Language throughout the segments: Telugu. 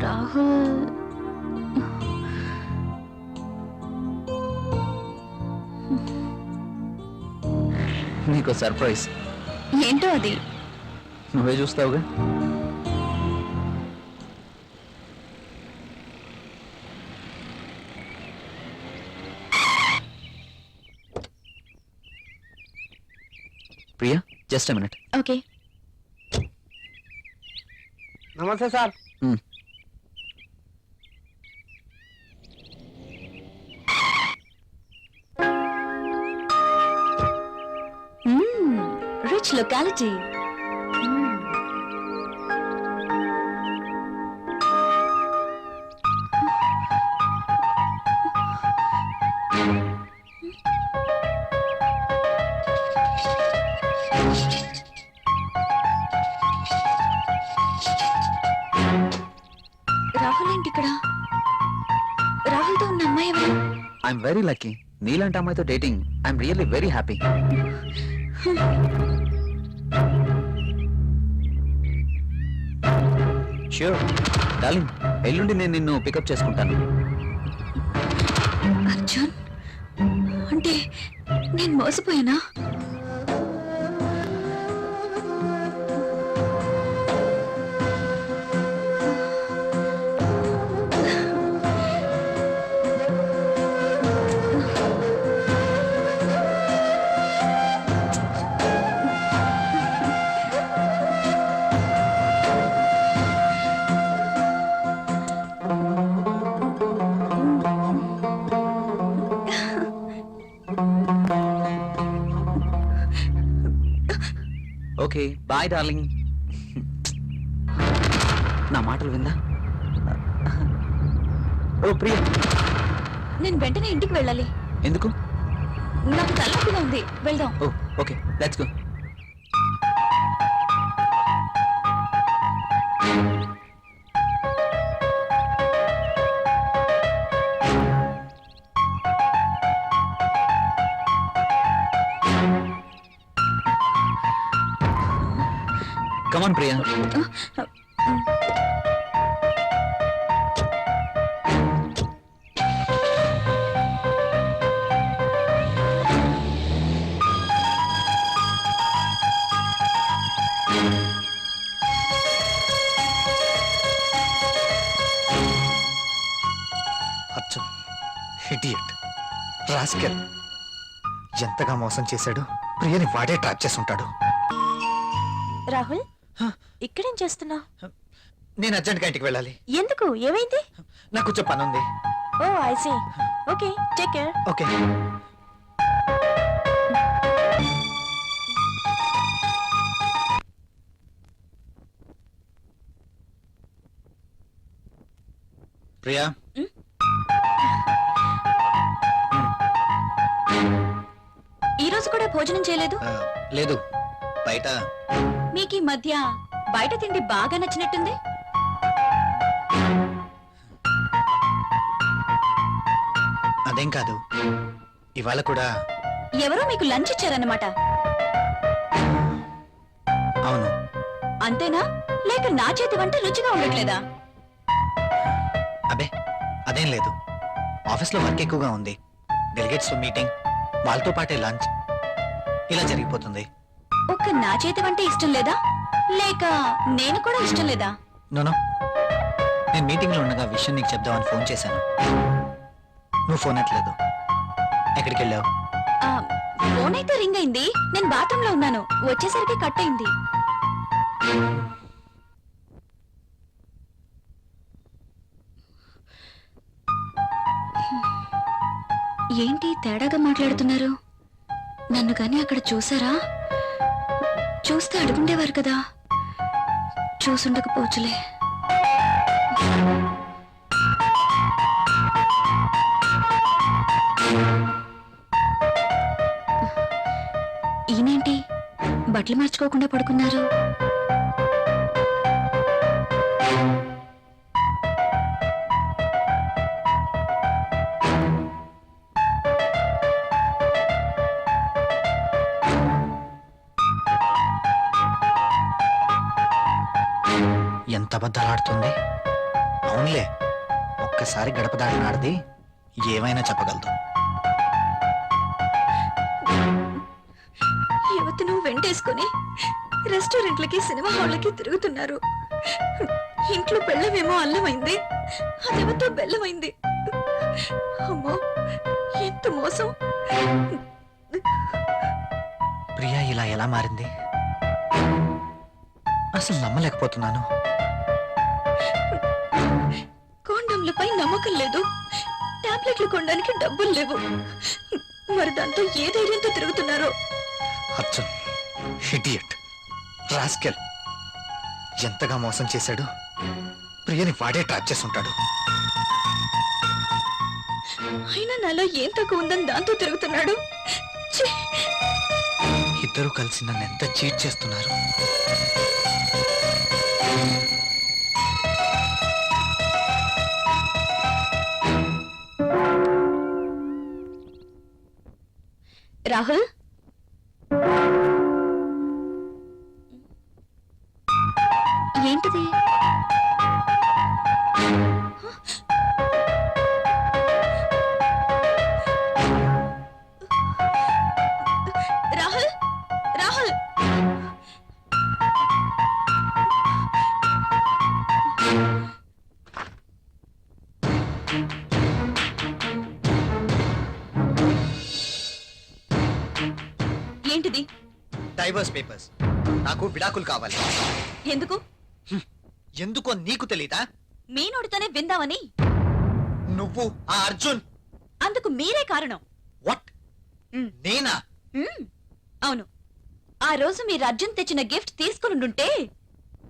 రాహుల్ నీకు సర్ప్రైజ్. ఏంటో అది? నువ్వే చూస్తావుగా. Priya, just a minute. Okay. నమస్తే సార్. Rich locality. రాహుల్ ఏంటి ఇక్కడ? రాహుల్తో ఉన్న అమ్మాయి ఎవరు? I'm very lucky. నీలాంటి అమ్మాయితో dating. I'm really very happy. Sure darling, ఎల్లుండి నేను నిన్ను పికప్ చేసుకుంటాను. అర్జున్, అంటే నేను మోసపోయానా? Okay bye darling. నా మాటలు విందా? ఓ ప్రియా, నేను వెంటనే ఇంటికి వెళ్ళాలి. ఎందుకు? నాకు తలనొప్పిగా ఉంది. వెళ్దాం. Oh okay, let's go. Come on, Priya. Arjun idiot, rascal. ఎంతగా మోసం చేశాడు. ప్రియని వాడే ట్రాప్ చేసి ఉంటాడు. రాహుల్, ఇక్కడేం చేస్తున్నా? నేను అర్జెంట్గా ఇంటికి వెళ్ళాలి. ఎందుకు? ఏమైంది? నాకు కొంచెం పని ఉంది. Oh I see. Okay, take care. Okay. Priya, ఈ రోజు కూడా భోజనం చేయలేదు? లేదు, బయట. మీకు ఈ మధ్య బయట తిండి బాగా నచ్చినట్టుంది. అదేం కాదు, ఇవాళ కూడా ఎవరో మీకు లంచ్ ఇచ్చారన్నమాట. అవును. అంతేనా? లేక నా చేతి వంట రుచిగా ఉండట్లేదా? అబే అదేం లేదు. ఆఫీస్లో వర్క్ ఎక్కువగా ఉంది. డెలిగేట్స్ మీటింగ్, వాళ్ళతో పాటే లంచ్, ఇలా జరిగిపోతుంది. ఒక్క నా చేతి వంట ఇష్టం లేదా? లేక నేను కూడా ఇష్టం లేదా? నోనో, నేను మీటింగ్లో ఉండగా విషయం నీకు చెప్దామని ఫోన్ చేశాను. నువ్వు ఫోన్ ఎత్తలేదు. ఎక్కడికి వెళ్ళావు? ఫోన్ అయితే రింగ్ అయింది. నేను బాత్రూంలో ఉన్నాను. వచ్చేసరికి కట్ అయింది. ఏంటి తేడాగా మాట్లాడుతున్నారు? నన్ను కానీ అక్కడ చూసారా? చూస్తే అడుగుండేవారు కదా. చూసుండకపోవచ్చులే. ఈయనేంటి బట్టలు మార్చుకోకుండా పడుకున్నారు? ఎంత అబద్ధాలాడుతుంది. అవునులే, ఒక్కసారి గడప దాటినాడిది ఏమైనా చెప్పగలదు. యువతను వెంటేసుకుని రెస్టారెంట్లకి సినిమా హాళ్ళకి తిరుగుతున్నారు. ఇంట్లో బెల్లమేమో అల్లమైంది, అదేవతో బెల్లమైంది. అమ్మో, ఎంత మోసం! ప్రియా ఇలా ఎలా మారింది? అసలు నమ్మలేకపోతున్నాను. కాండంలపై నమ్మకం లేదు, టాబ్లెట్లు కొనడానికి డబ్బులు లేవు. మరి దాంతో ఏ ధైర్యంతో తిరుగుతున్నారో. అర్జున్ ఇడియట్, రాస్కెల్, ఎంతగా మోసం చేశాడు. ప్రియని వాడే ట్రాప్ చేసుంటాడు. అయినా నాలో ఏం తక్కువ ఉందని దాంతో తిరుగుతున్నాడు. ఛీ! ఇద్దరు కలిసి నన్ను ఎంత చీట్ చేస్తున్నారు. రాహుల్, ఏంటిది? రాహుల్, రాహుల్! ఏంటిది? Divorce papers. నాకు విడాకులు కావాలి. ఎందుకు? ఎందుకో నీకు తెలీదా? మీ నోటితోనే విందామని. నువ్వు ఆ అర్జున్. అందుకు మీరే కారణం. వాట్? నేనా? అవును. ఆ రోజు మీరు అర్జున్ తెచ్చిన గిఫ్ట్ తీసుకునుండుంటే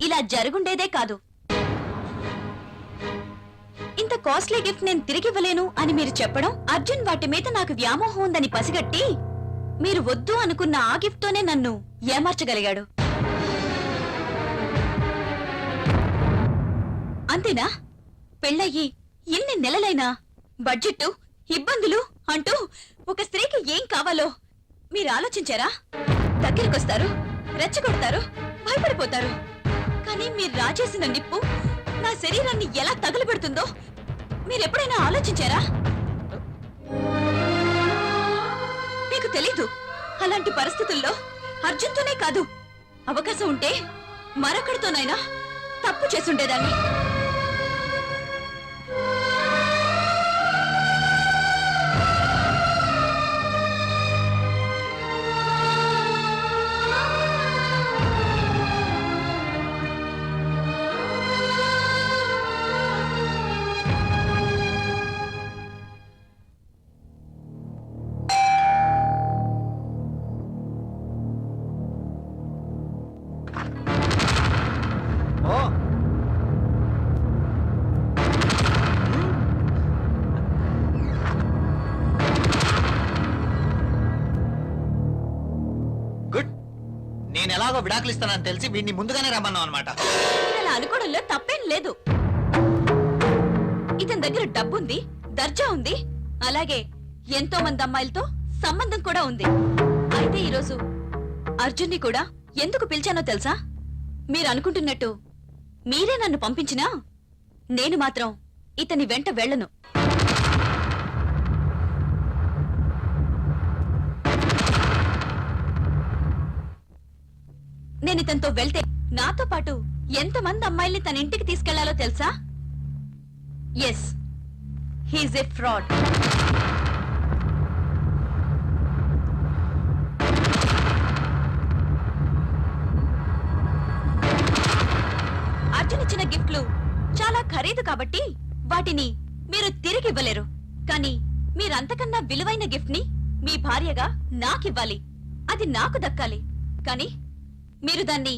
ఇలా జరుగుండేదే కాదు. ఇంత కాస్ట్లీ గిఫ్ట్ నేను తిరిగివ్వలేను అని మీరు చెప్పడం, అర్జున్ వాటి మీద నాకు వ్యామోహం ఉందని పసిగట్టి మీరు వద్దు అనుకున్న ఆ గిఫ్ట్ తోనే నన్ను ఏమార్చగలిగాడు. అంతేనా? పెళ్ళయ్యి ఇన్ని నెలలైనా బడ్జెట్, ఇబ్బందులు అంటూ ఒక స్త్రీకి ఏం కావాలో మీరు ఆలోచించారా? దగ్గరికొస్తారు, రెచ్చగొడతారు, భయపడిపోతారు. కానీ మీరు రాజేసిన నిప్పు నా శరీరాన్ని ఎలా తగులబెడుతుందో మీరెప్పుడైనా ఆలోచించారా? మీకు తెలీదు. అలాంటి పరిస్థితుల్లో అర్జున్తోనే కాదు, అవకాశం ఉంటే మరొకడితోనైనా తప్పు చేసుండేదాన్ని. నేను ఎలాగో విడాకులు ఇస్తానని తెలిసి వీడిని ముందుగానే రమ్మన్నావు అనమాట. అలా అనుకోవడంలో తప్పేం లేదు. ఇతని దగ్గర డబ్బుంది, దర్జా ఉంది, అలాగే ఎంతో మంది అమ్మాయిలతో సంబంధం కూడా ఉంది. అయితే ఈరోజు అర్జున్ని కూడా ఎందుకు పిలిచానో తెలుసా? మీరు అనుకుంటున్నట్టు మీరే నన్ను పంపించినా నేను మాత్రం ఇతని వెంట వెళ్ళను. నేను ఇతనితో వెళ్తే నాతో పాటు ఎంతమంది అమ్మాయిల్ని తన ఇంటికి తీసుకెళ్లాలో తెలుసా? Yes, he's a fraud. Arjun ఇచ్చిన గిఫ్ట్లు చాలా ఖరీదు కాబట్టి వాటిని మీరు తిరిగి ఇవ్వలేరు. కానీ మీరంతకన్నా విలువైన గిఫ్ట్ ని మీ భార్యగా నాకివ్వాలి. అది నాకు దక్కాలి. కానీ మీరు దాన్ని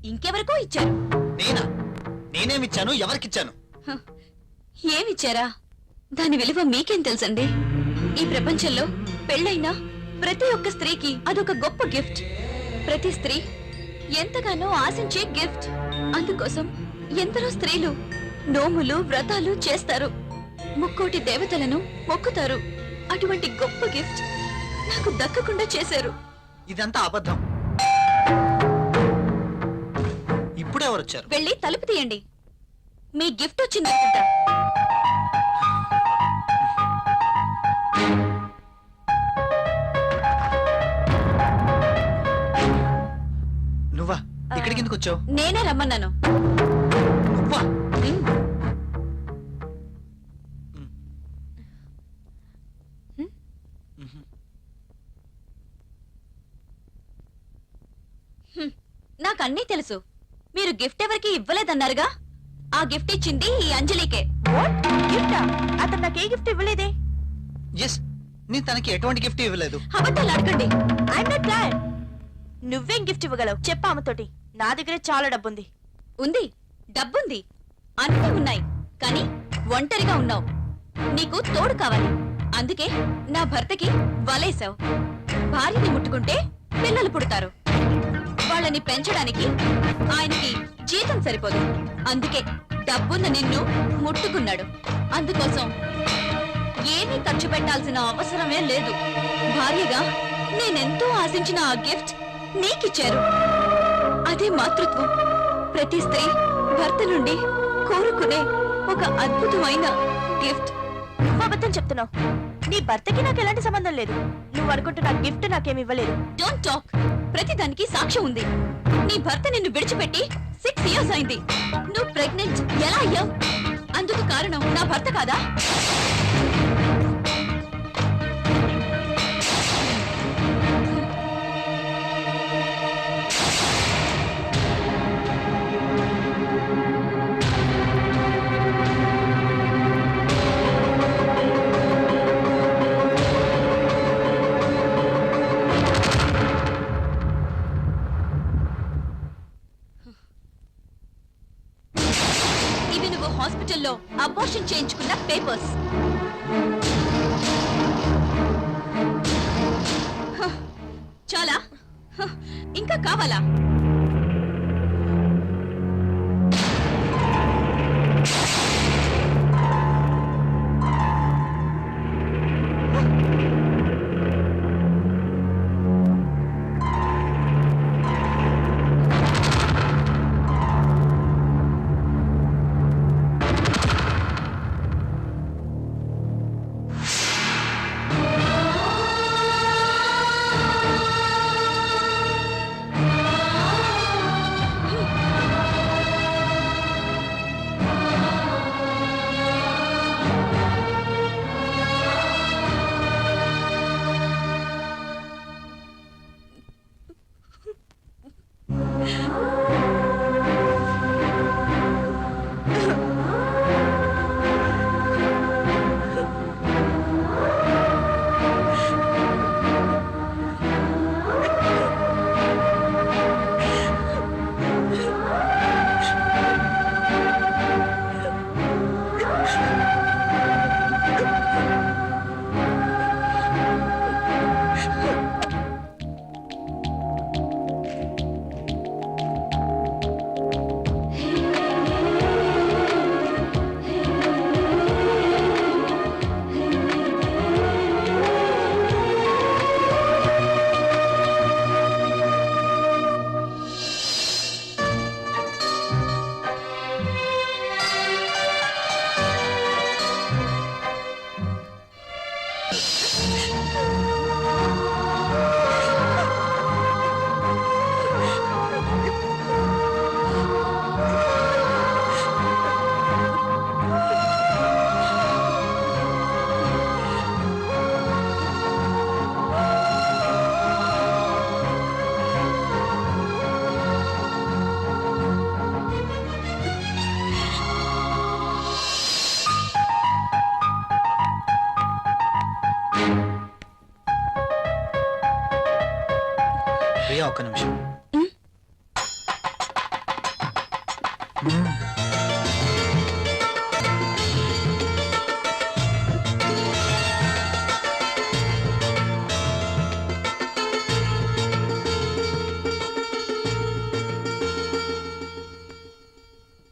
ఇంకెవరికో ఇచ్చారు. నేనా? నేనేమిచ్చాను? ఎవరికిచ్చాను? ఏమిచ్చారా? దాని విలువ మీకేం తెలుసండి? ఈ ప్రపంచంలో పెళ్ళైన ప్రతి ఒక్క స్త్రీకి అదొక గొప్ప గిఫ్ట్. ప్రతి స్త్రీ ఎంతగానో ఆశించే గిఫ్ట్. అందుకోసం ఎందరో స్త్రీలు నోములు, వ్రతాలు చేస్తారు, ముక్కోటి దేవతలను మొక్కుతారు. అటువంటి గొప్ప గిఫ్ట్ నాకు దక్కకుండా చేశారు. ఇదంతా అబద్ధం. ఇప్పుడెవరు వచ్చారు? వెళ్ళి తలుపు తీయండి. మీ గిఫ్ట్ వచ్చిందనుకుంటా. నువ్వా ఇక్కడికి ఎందుకు వచ్చావు? నేనే రమ్మన్నాను. నువ్వా? నాకు అన్నీ తెలుసు. మీరు గిఫ్ట్ ఎవరికి ఇవ్వలేదన్నారుగా, ఆ గిఫ్ట్ ఇచ్చింది ఈ అంజలికే. అతను నాకు ఏ గిఫ్ట్ ఇవ్వలేదే. ఎస్, నేను తనకి ఎటువంటి గిఫ్ట్ ఇవ్వలేదు. అబద్ధాలు అడగండి. I'm not glad. నువ్వేం గిఫ్ట్ ఇవ్వగలవు చెప్పు ఆమెతోటి. నా దగ్గర చాలా డబ్బుంది. ఉంది, డబ్బుంది, అన్నీ ఉన్నాయి. కానీ ఒంటరిగా ఉన్నావు. నీకు తోడు కావాలి. అందుకే నా భర్తకి వలేసావు. భార్యని ముట్టుకుంటే పిల్లలు పుడతారు. వాళ్ళని పెంచడానికి ఆయనకి జీతం సరిపోదు. అందుకే డబ్బున్న నిన్ను ముట్టుకున్నాడు. అందుకోసం ఏమీ ఖర్చు పెట్టాల్సిన అవసరమే లేదు. భార్యగా నేనెంతో ఆశించిన ఆ గిఫ్ట్ నీకిచ్చారు. అదే మాతృత్వం. ప్రతి స్త్రీ భర్త నుండి కోరుకునే ఒక అద్భుతమైన గిఫ్ట్. నువ్వు అబద్ధం చెప్తున్నావు. నీ భర్తకి నాకు ఎలాంటి సంబంధం లేదు. నువ్వు అనుకుంటున్న గిఫ్ట్ నాకేమి ఇవ్వలేదు. Don't talk. ప్రతిదానికి సాక్ష్యం ఉంది. నీ భర్త నిన్ను విడిచిపెట్టి 6 years అయింది. నువ్వు ప్రెగ్నెంట్ ఎలా అయ్యావు? అందుకు కారణం నా భర్త కాదా? ఇవి నువ్వు హాస్పిటల్లో అబార్షన్ చేయించుకున్న పేపర్స్. చాలా? ఇంకా కావాలా? ప్రియా, ఒక్క నిమిషం.